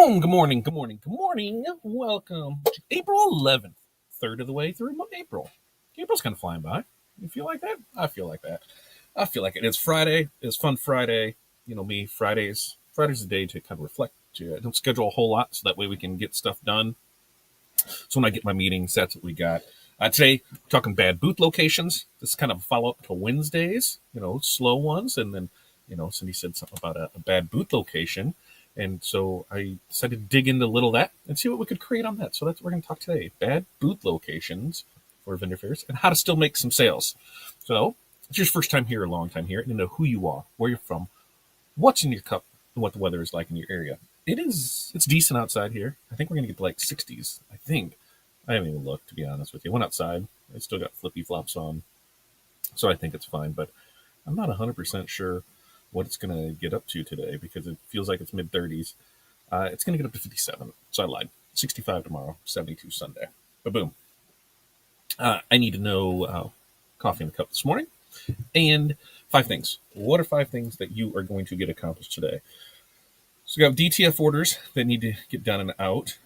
Boom! Good morning, good morning, good morning. Welcome to April 11th, third of the way through April. April's kind of flying by. You feel like that? I feel like that. I feel like it. It's Friday. It's Fun Friday. You know me, Friday's a day to kind of reflect. I don't schedule a whole lot, so that way we can get stuff done. So when I get my meetings, that's what we got. Today, we're talking bad booth locations. This is kind of a follow-up to Wednesdays, slow ones. And then, Cindy said something about a bad booth location. And so I decided to dig into a little of that and see what we could create on that. So that's what we're going to talk today. Bad booth locations for vendor fairs and how to still make some sales. So if it's your first time here, a long time here, and you know who you are, where you're from, what's in your cup, and what the weather is like in your area. It's decent outside here. I think we're going to get to like 60s. I think. I haven't even looked, to be honest with you. I went outside. I still got flippy flops on. So I think it's fine. But I'm not 100% sure what it's going to get up to today because it feels like it's mid-30s. It's going to get up to 57. So I lied. 65 tomorrow, 72 Sunday. But boom. I need to know coffee in the cup this morning. And 5 things. What are 5 things that you are going to get accomplished today? So we have DTF orders that need to get done and out.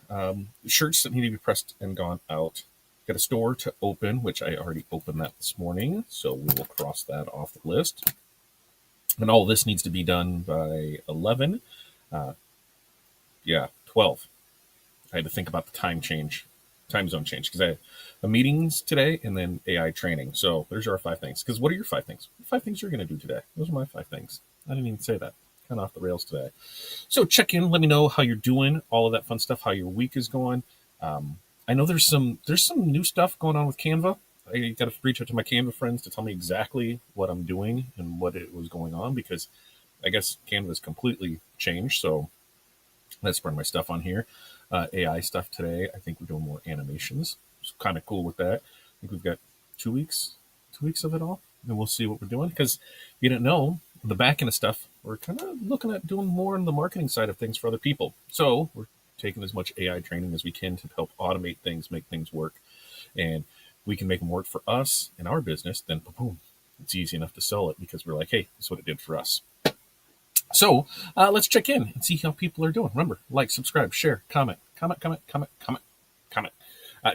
Shirts that need to be pressed and gone out. Got a store to open, which I already opened that this morning. So we will cross that off the list. And all this needs to be done by 11. 12. I had to think about the time zone change, because I have meetings today and then AI training. So there's our 5 things. Because what are your 5 things? 5 things you're going to do today. Those are my 5 things. I didn't even say that. Kind of off the rails today. So check in. Let me know how you're doing. All of that fun stuff. How your week is going. I know there's some new stuff going on with Canva. I got to reach out to my Canva friends to tell me exactly what I'm doing and what it was going on, because I guess Canva's completely changed. So let's bring my stuff on here. AI stuff today. I think we're doing more animations. It's kind of cool with that. I think we've got 2 weeks of it all, and we'll see what we're doing. Because if you didn't know, the back end of stuff, we're kind of looking at doing more on the marketing side of things for other people. So we're taking as much AI training as we can to help automate things, make things work. And we can make them work for us in our business, then boom, it's easy enough to sell it because we're like, hey, that's what it did for us. So let's check in and see how people are doing. Remember, like, subscribe, share, comment.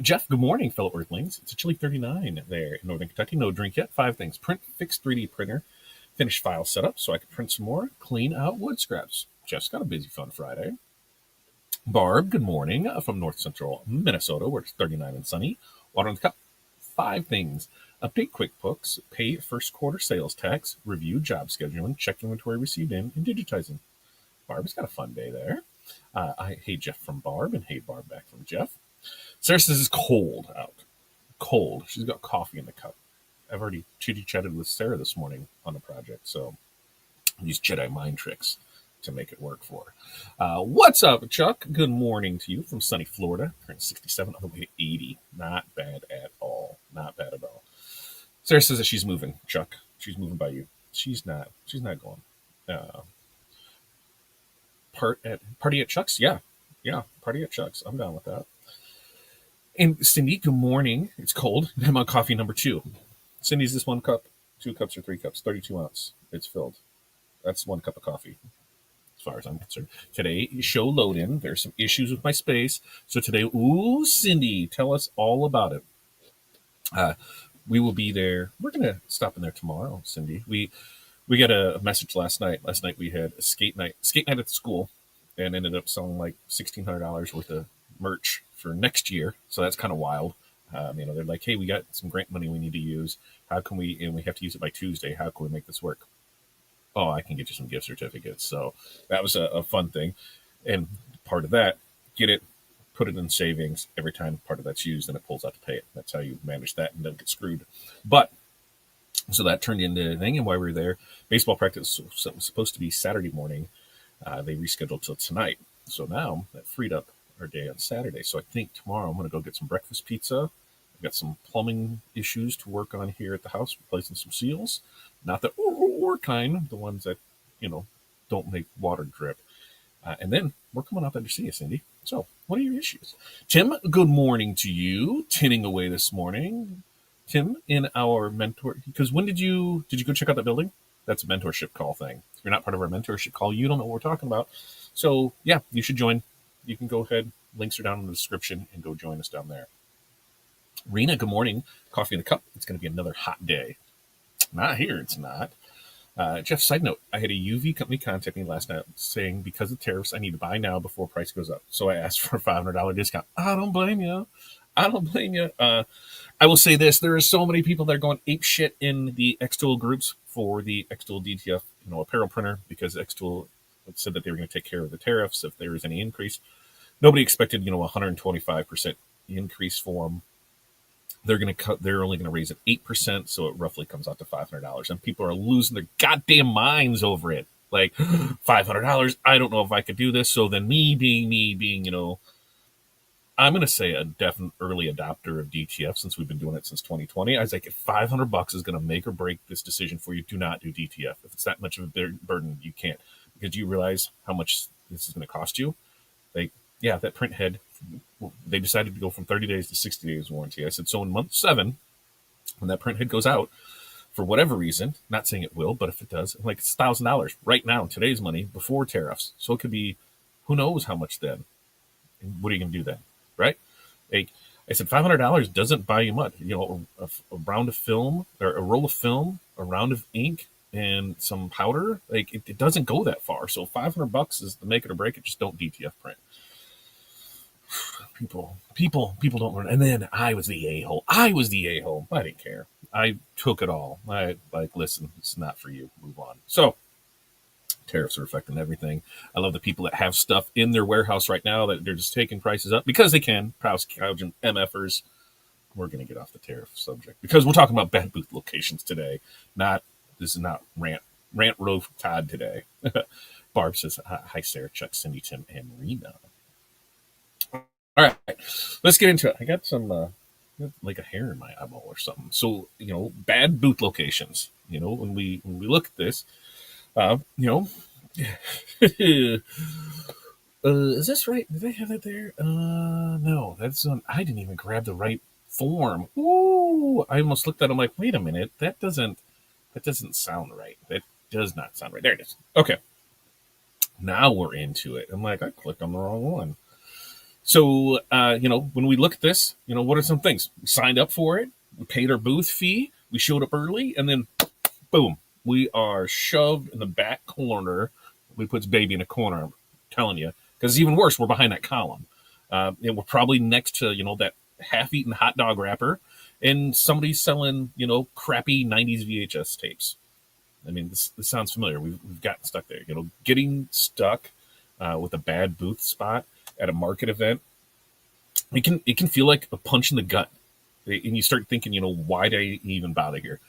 Jeff, good morning, fellow Earthlings. It's a chilly 39 there in Northern Kentucky. No drink yet. 5 things. Print, fix 3D printer, finish file setup so I can print some more, clean out wood scraps. Jeff's got a busy, fun Friday. Barb, good morning from North Central Minnesota, where it's 39 and sunny. Water in the cup. 5 things. Update QuickBooks, pay first quarter sales tax, review job scheduling, check inventory received in, and digitizing. Barb's got a fun day there. Hey Jeff from Barb, and hey Barb back from Jeff. Sarah says it's cold out. Cold. She's got coffee in the cup. I've already chitty-chatted with Sarah this morning on the project, so I use Jedi mind tricks to make it work for her. What's up, Chuck? Good morning to you from sunny Florida. Current 67 on the way to 80. Not bad at all. Not bad at all. Sarah says that she's moving, Chuck. She's moving by you. She's not going. Party at Chuck's? Yeah. Party at Chuck's. I'm down with that. And Cindy, good morning. It's cold. I'm on coffee number 2. Cindy's this 1 cup, 2 cups, or 3 cups, 32 ounce. It's filled. That's 1 cup of coffee, as far as I'm concerned. Today, show load in. There's some issues with my space. So today, Cindy, tell us all about it. We will be there. We're going to stop in there tomorrow, Cindy. We got a message last night. Last night we had a skate night at the school, and ended up selling like $1,600 worth of merch for next year. So that's kind of wild. They're like, hey, we got some grant money we need to use. How can we, and we have to use it by Tuesday. How can we make this work? Oh, I can get you some gift certificates. So that was a fun thing. And part of that, get it, put it in savings. Every time part of that's used, and it pulls out to pay it. That's how you manage that and don't get screwed. But so that turned into a thing. And while we were there, baseball practice was supposed to be Saturday morning. They rescheduled till tonight. So now that freed up our day on Saturday. So I think tomorrow I'm going to go get some breakfast pizza. I've got some plumbing issues to work on here at the house, replacing some seals. Not the or kind, the ones that, don't make water drip. And then we're coming out there to see you, Cindy. So what are your issues? Tim, good morning to you. Tinning away this morning. Tim, in our mentor, because when did you go check out that building? That's a mentorship call thing. If you're not part of our mentorship call, you don't know what we're talking about. So yeah, you should join. you can go ahead. Links are down in the description and go join us down there. Rena, good morning. Coffee in a cup. It's going to be another hot day. Not here, it's not. Jeff, side note, I had a UV company contact me last night saying because of tariffs, I need to buy now before price goes up. So I asked for a $500 discount. I don't blame you. I don't blame you. I will say this: there are so many people that are going ape shit in the Xtool groups for the Xtool DTF, apparel printer because Xtool said that they were going to take care of the tariffs if there was any increase. Nobody expected, 125% increase for them. They're going to cut. They're only going to raise it 8%, so it roughly comes out to $500. And people are losing their goddamn minds over it. Like $500. I don't know if I could do this. So then me being, I'm going to say a definite early adopter of DTF since we've been doing it since 2020. I was like, if $500 is going to make or break this decision for you, do not do DTF. If it's that much of a burden, you can't, because you realize how much this is going to cost you. Like, yeah, that print head, they decided to go from 30 days to 60 days warranty. I said, so in month 7, when that print head goes out, for whatever reason, not saying it will, but if it does, I'm like, it's $1,000 right now in today's money before tariffs. So it could be, who knows how much then? And what are you going to do then? Right? Like I said, $500 doesn't buy you much. A round of film or a roll of film, a round of ink, and some powder. Like it doesn't go that far. So $500 is the make it or break it. Just don't DTF print. People don't learn. And then I was the a-hole. I didn't care. I took it all. I listen, it's not for you. Move on. So tariffs are affecting everything. I love the people that have stuff in their warehouse right now that they're just taking prices up because they can. Price gouging MFers. We're going to get off the tariff subject because we're talking about bad booth locations today. This is not rant row Todd today. Barb says, hi, Sarah, Chuck, Cindy, Tim, and Rena. All right, let's get into it. I got some like a hair in my eyeball or something. So bad booth locations. When we look at this, is this right? Did they have that there? No, that's on. I didn't even grab the right form. Ooh, I almost looked at it. I'm like, wait a minute, that doesn't sound right. That does not sound right. There it is. Okay, now we're into it. I'm like, I clicked on the wrong one. So, when we look at this, what are some things? We signed up for it. We paid our booth fee. We showed up early, and then, boom, we are shoved in the back corner. We put baby in a corner. I'm telling you, because it's even worse. We're behind that column, and we're probably next to that half-eaten hot dog wrapper, and somebody's selling crappy '90s VHS tapes. I mean, this sounds familiar. We've gotten stuck there. Getting stuck with a bad booth spot at a market event, it can feel like a punch in the gut, and you start thinking, why did I even bother here?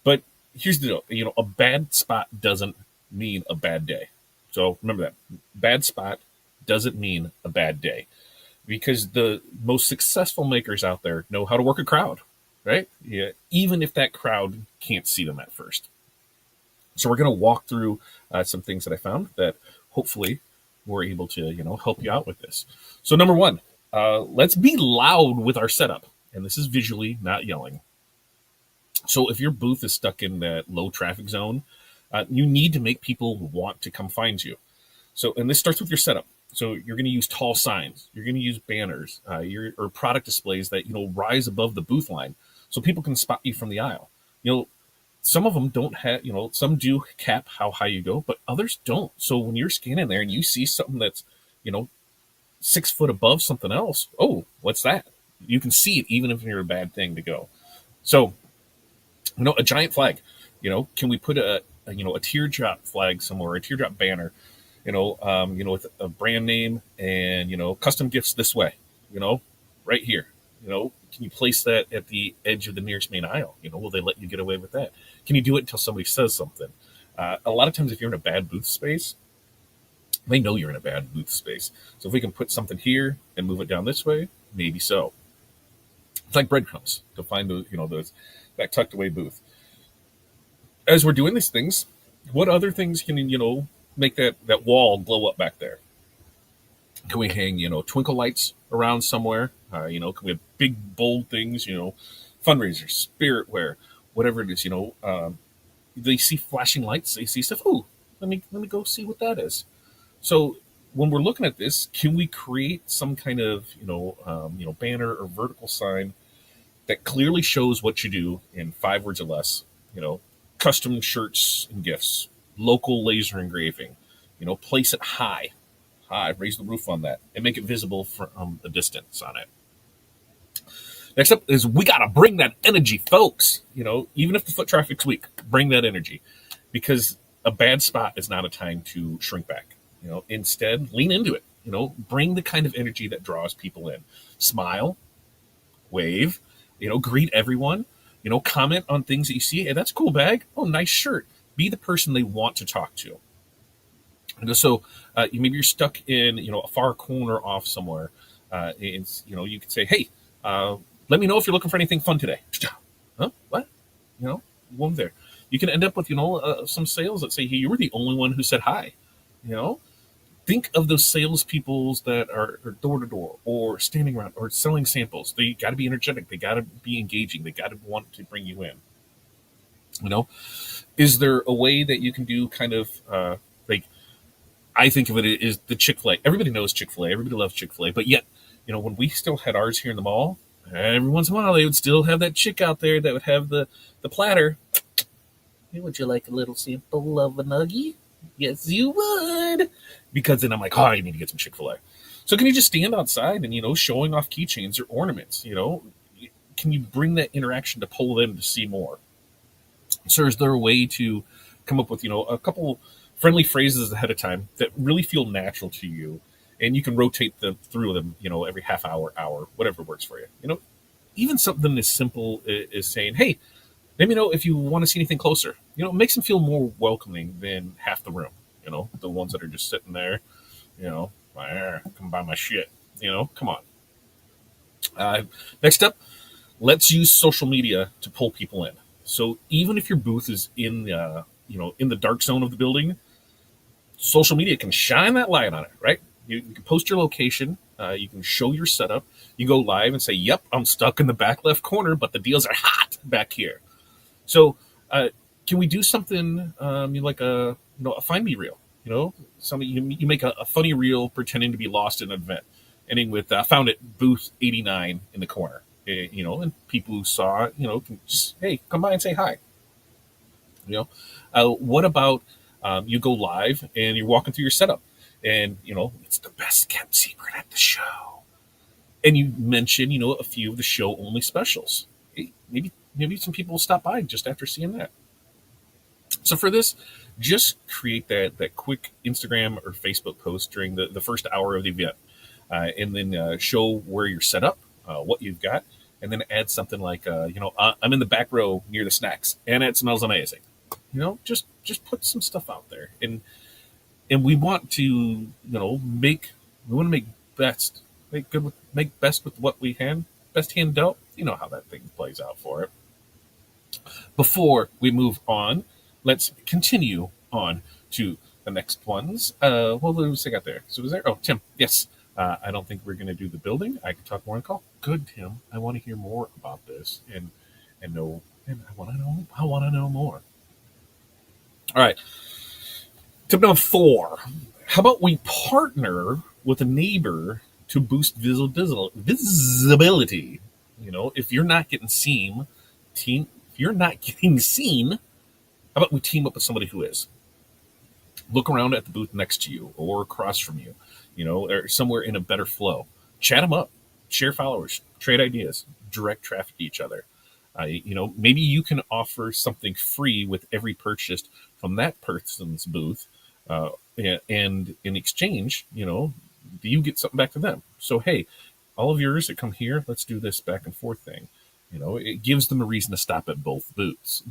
But here's the deal, a bad spot doesn't mean a bad day. So remember that bad spot doesn't mean a bad day, because the most successful makers out there know how to work a crowd, right? Yeah, even if that crowd can't see them at first. So we're going to walk through some things that I found that hopefully we're able to, help you out with this. So number 1, let's be loud with our setup. And this is visually, not yelling. So if your booth is stuck in that low traffic zone, you need to make people want to come find you. So, and this starts with your setup. So you're going to use tall signs. You're going to use banners, or product displays that, rise above the booth line so people can spot you from the aisle. Some of them don't have, some do cap how high you go, but others don't. So when you're scanning there and you see something that's, 6 foot above something else, oh, what's that? You can see it even if you're a bad thing to go. So, a giant flag, can we put a teardrop flag somewhere, a teardrop banner, with a brand name and, custom gifts this way, right here, can you place that at the edge of the nearest main aisle? Will they let you get away with that? Can you do it until somebody says something? A lot of times if you're in a bad booth space, they know you're in a bad booth space. So if we can put something here and move it down this way, maybe so. It's like breadcrumbs to find that tucked away booth. As we're doing these things, what other things can, make that wall glow up back there? Can we hang, twinkle lights around somewhere? Can we have big, bold things, fundraisers, spiritware, whatever it is, they see flashing lights, they see stuff. Oh, let me go see what that is. So when we're looking at this, can we create some kind of banner or vertical sign that clearly shows what you do in 5 words or less? You know, custom shirts and gifts, local laser engraving. Place it high, raise the roof on that, and make it visible from the distance on it. Next up is we got to bring that energy, folks. Even if the foot traffic's weak, bring that energy, because a bad spot is not a time to shrink back. Instead, lean into it. Bring the kind of energy that draws people in. Smile, wave, greet everyone. Comment on things that you see. Hey, that's a cool bag. Oh, nice shirt. Be the person they want to talk to. So maybe you're stuck in a far corner off somewhere. You could say, hey, let me know if you're looking for anything fun today. Huh? What? One there. You can end up with some sales that say, hey, you were the only one who said hi. Think of those salespeople that are door to door or standing around or selling samples. They got to be energetic. They got to be engaging. They got to want to bring you in. Is there a way that you can do kind of like, I think of it as the Chick-fil-A. Everybody knows Chick-fil-A. Everybody loves Chick-fil-A. But yet, when we still had ours here in the mall, every once in a while they would still have that chick out there that would have the platter. Hey, would you like a little sample of a nuggie? Yes, you would. Because then I'm like, oh, I need to get some Chick-fil-A. So can you just stand outside and, showing off keychains or ornaments, can you bring that interaction to pull them to see more? So is there a way to come up with, a couple friendly phrases ahead of time that really feel natural to you, and you can rotate them through them, every half hour, whatever works for you. Even something as simple as saying, hey, let me know if you want to see anything closer. It makes them feel more welcoming than half the room. The ones that are just sitting there, come buy my shit. Come on. Next up, let's use social media to pull people in. So even if your booth is in the dark zone of the building, social media can shine that light on it, right? You can post your location. You can show your setup. You go live and say, yep, I'm stuck in the back left corner, but the deals are hot back here. So can we do something like a find me reel? You make a funny reel pretending to be lost in an event, ending with found at booth 89 in the corner. And people who saw it, can just, hey, come by and say hi. What about you go live and you're walking through your setup, and it's the best kept secret at the show, and you mention a few of the show only specials. Hey, maybe some people will stop by just after seeing that. So for this, just create that quick Instagram or Facebook post during the first hour of the event, and then show where you're set up, what you've got, and then add something like, I'm in the back row near the snacks, and it smells amazing. Just put some stuff out there, and we want to make best, make best with what we can, best hand dealt. You know how that thing plays out for it. Before we move on, let's continue on to the next ones. What was I got there? So was there? Oh, Tim. Yes. I don't think we're going to do the building. I can talk more on the call. Good, Tim. I want to hear more about this and know. And I want to know. I want to know more. All right. Tip number 4. How about we partner with a neighbor to boost visibility? If you're not getting seen, how about we team up with somebody who is? Look around at the booth next to you or across from you, or somewhere in a better flow. Chat them up, share followers, trade ideas, direct traffic to each other. Maybe you can offer something free with every purchase from that person's booth, and in exchange, you get something back to them. So hey, all of yours that come here, let's do this back and forth thing. It gives them a reason to stop at both booths.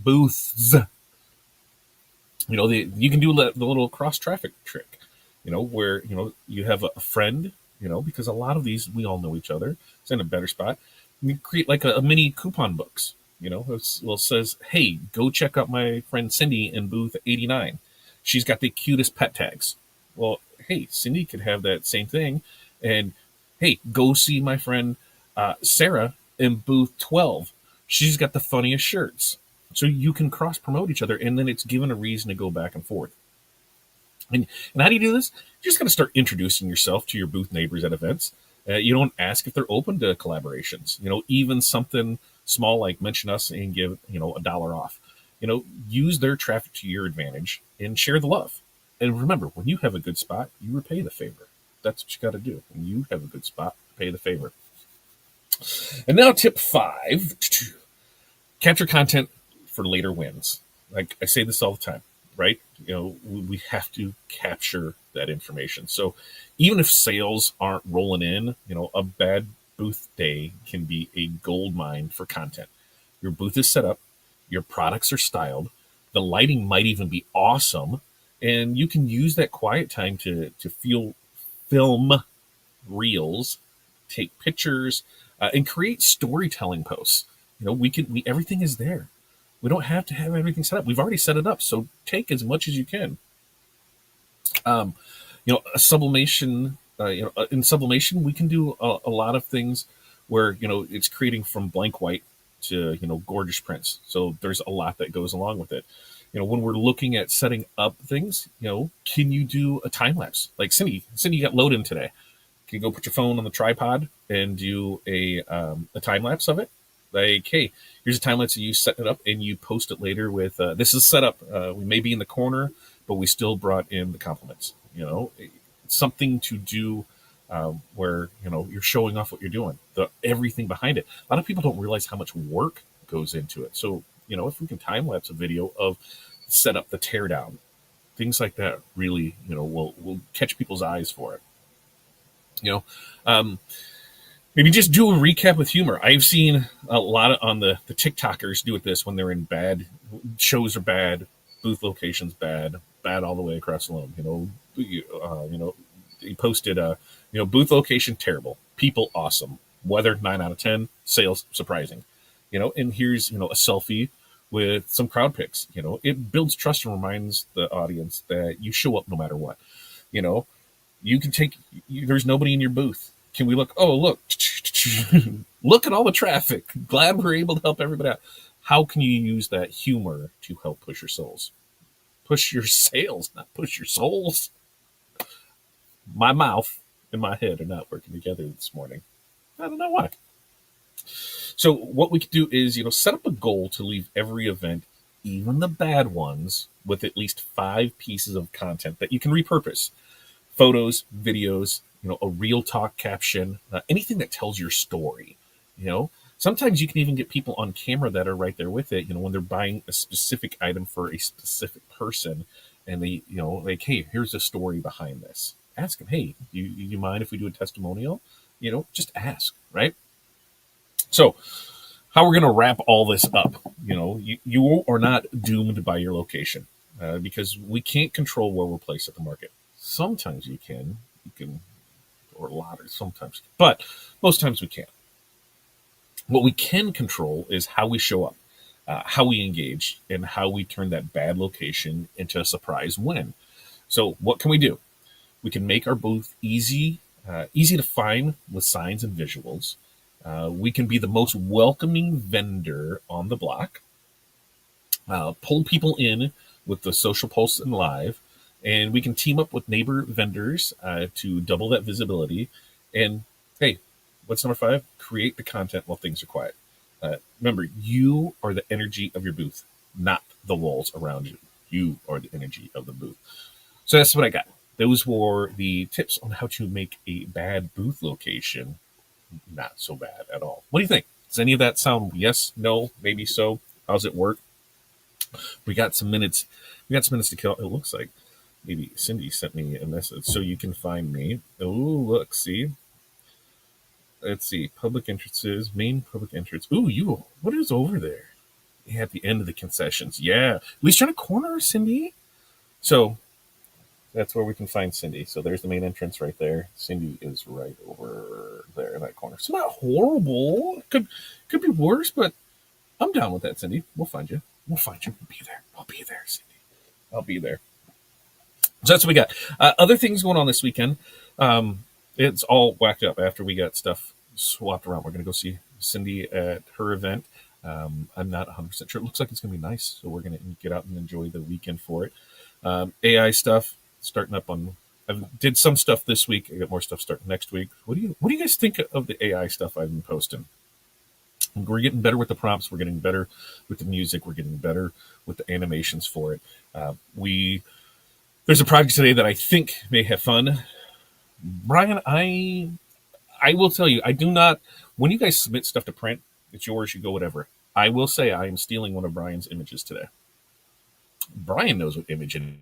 You can do the little cross traffic trick, where you have a friend, because a lot of these we all know each other. It's in a better spot. You create like a mini coupon books. It says, hey, go check out my friend Cindy in booth 89. She's got the cutest pet tags. Well, hey, Cindy could have that same thing, and hey, go see my friend Sarah in booth 12. She's got the funniest shirts. So you can cross promote each other, and then it's given a reason to go back and forth. And how do you do this? You're just going to start introducing yourself to your booth neighbors at events. You don't ask if they're open to collaborations. Even something small like mention us and give $1 off. Use their traffic to your advantage and share the love. And remember, when you have a good spot, you repay the favor. That's what you got to do. When you have a good spot, pay the favor. And now, tip 5: capture content for later wins. Like I say this all the time, right? We have to capture that information. So even if sales aren't rolling in, a bad booth day can be a gold mine for content. Your booth is set up, your products are styled, the lighting might even be awesome, and you can use that quiet time to film reels, take pictures, and create storytelling posts. We everything is there. We don't have to have everything set up. We've already set it up, so take as much as you can. A sublimation. In sublimation, we can do a lot of things where it's creating from blank white to gorgeous prints. So there's a lot that goes along with it. When we're looking at setting up things, can you do a time lapse? Like Cindy got loaded in today. Can you go put your phone on the tripod and do a time lapse of it? Like, hey, here's a time lapse of you setting it up, and you post it later with this is set up. We may be in the corner, but we still brought in the compliments. Something to do where you're showing off what you're doing, everything behind it. A lot of people don't realize how much work goes into it. So if we can time lapse a video of set up the teardown, things like that, really will catch people's eyes for it. Maybe just do a recap with humor. I've seen a lot on the TikTokers do it this when they're in bad shows are bad, booth locations bad all the way across the loan. He posted booth location terrible, people awesome, weather 9 out of 10, sales surprising. And here's a selfie with some crowd pics. It builds trust and reminds the audience that you show up no matter what. You can there's nobody in your booth. Can we look? Oh, look. Look at all the traffic. Glad we're able to help everybody out. How can you use that humor to help push your souls? Push your sales, not push your souls. My mouth and my head are not working together this morning. I don't know why. So what we can do is, set up a goal to leave every event, even the bad ones, with at least 5 pieces of content that you can repurpose. Photos, videos, a real talk caption, anything that tells your story. Sometimes you can even get people on camera that are right there with it. When they're buying a specific item for a specific person, and they, like, hey, here's the story behind this. Ask them, hey, do you mind if we do a testimonial? Just ask, right? So, how we're going to wrap all this up? You are not doomed by your location because we can't control where we're placed at the market. Sometimes you can, or a lot, or sometimes, but most times we can't. What we can control is how we show up, how we engage, and how we turn that bad location into a surprise win. So what can we do? We can make our booth easy to find with signs and visuals. We can be the most welcoming vendor on the block. Pull people in with the social posts and live. And we can team up with neighbor vendors to double that visibility. And hey, what's number 5? Create the content while things are quiet. Remember, you are the energy of your booth, not the walls around you. You are the energy of the booth. So that's what I got. Those were the tips on how to make a bad booth location not so bad at all. What do you think? Does any of that sound yes, no, maybe so? How's it work? We got some minutes. To kill. It looks like maybe Cindy sent me a message so you can find me. Oh, look, see. Let's see. Public entrances, main public entrance. Ooh, what is over there? At the end of the concessions. Yeah. At least trying to corner Cindy. So that's where we can find Cindy. So there's the main entrance right there. Cindy is right over there in that corner. So not horrible. Could be worse, but I'm down with that, Cindy. We'll find you. We'll be there. I'll be there, Cindy. I'll be there. So that's what we got. Other things going on this weekend. It's all whacked up after we got stuff swapped around. We're going to go see Cindy at her event. I'm not 100% sure. It looks like it's going to be nice. So we're going to get out and enjoy the weekend for it. AI stuff. starting up on. I did some stuff this week. I got more stuff starting next week. What do you guys think of the AI stuff I've been posting? We're getting better with the prompts. We're getting better with the music. We're getting better with the animations for it. We There's a project today that I think may have fun. Brian, I will tell you, I do not. When you guys submit stuff to print, it's yours. You go whatever. I will say I am stealing one of Brian's images today. Brian knows what image it is.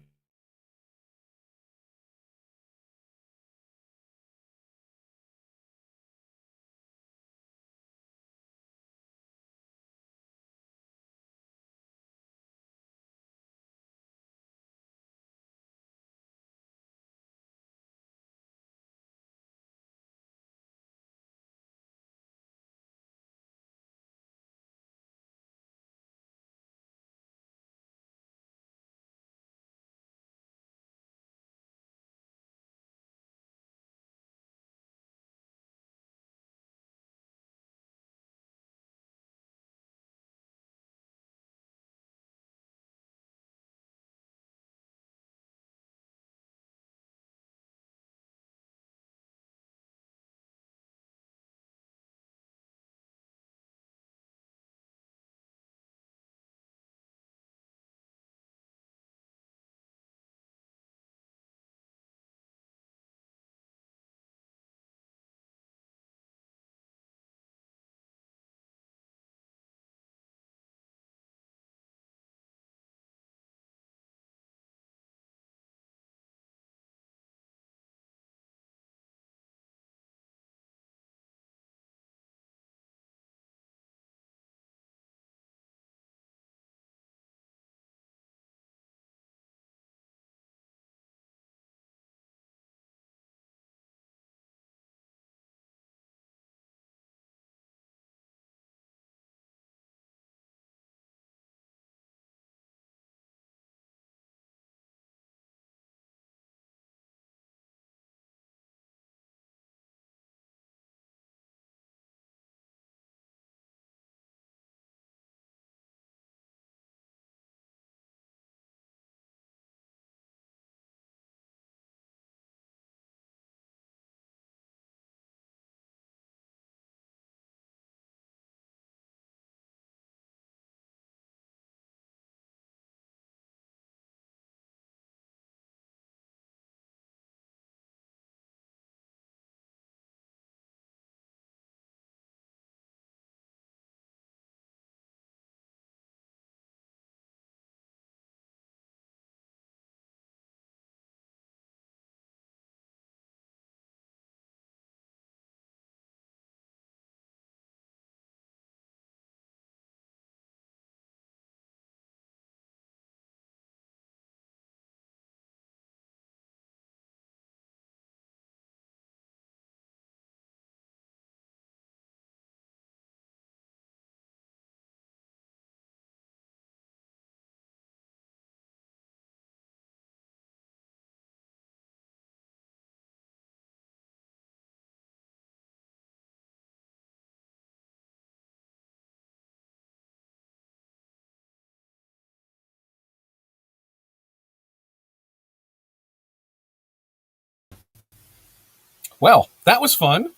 Well, that was fun.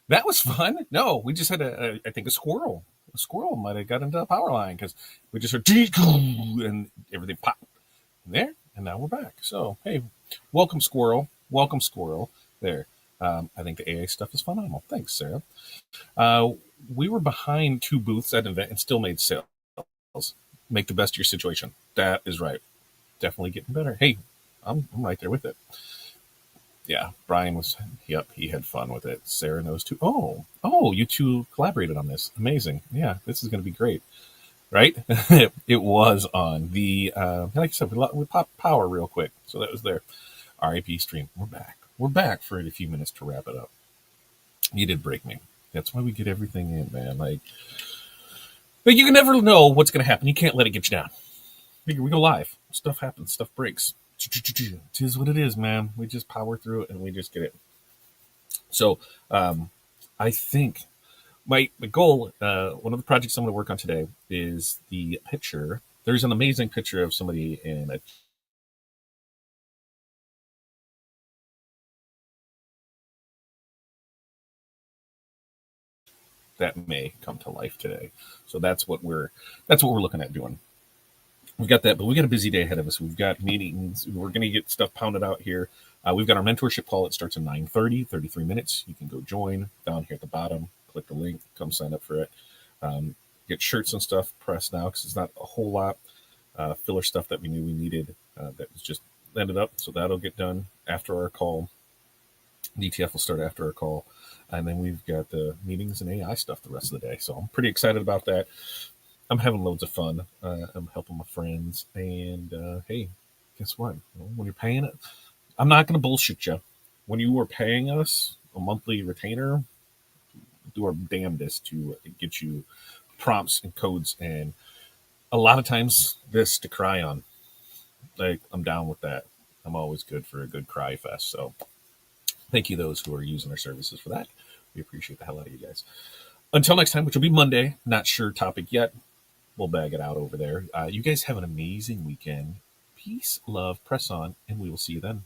That was fun. No, we just had I think a squirrel. A squirrel might have got into a power line because we just heard and everything popped there, and now we're back. So hey, welcome squirrel. Welcome squirrel. There. I think the AA stuff is phenomenal. Thanks, Sarah. Uh, we were behind two booths at an event and still made sales. Make the best of your situation. That is right. Definitely getting better. Hey, I'm right there with it. Yeah, Brian was. Yep, he had fun with it. Sarah knows too. Oh, you two collaborated on this. Amazing. Yeah, this is going to be great. Right? It was on the. Like I said, we popped power real quick, so that was there. RIP stream. We're back. We're back for a few minutes to wrap it up. You did break me. That's why we get everything in, man. But you can never know what's going to happen. You can't let it get you down. We go live. Stuff happens. Stuff breaks. It is what it is, man. We just power through it and we just get it. So I think my goal, one of the projects I'm going to work on today is the picture. There's an amazing picture of somebody in a that may come to life today. So that's what we're looking at doing. We've got that, but we've got a busy day ahead of us. We've got meetings. We're going to get stuff pounded out here. We've got our mentorship call. It starts at 9:30, 33 minutes. You can go join down here at the bottom. Click the link. Come sign up for it. Get shirts and stuff pressed now because it's not a whole lot. Filler stuff that we knew we needed that was just ended up. So that'll get done after our call. DTF will start after our call. And then we've got the meetings and AI stuff the rest of the day. So I'm pretty excited about that. I'm having loads of fun. I'm helping my friends. And hey, guess what? When you're paying it, I'm not going to bullshit you. When you are paying us a monthly retainer, do our damnedest to get you prompts and codes and a lot of times this to cry on. Like, I'm down with that. I'm always good for a good cry fest. So thank you those who are using our services for that. We appreciate the hell out of you guys. Until next time, which will be Monday. Not sure topic yet. We'll bag it out over there. You guys have an amazing weekend. Peace, love, press on, and we will see you then.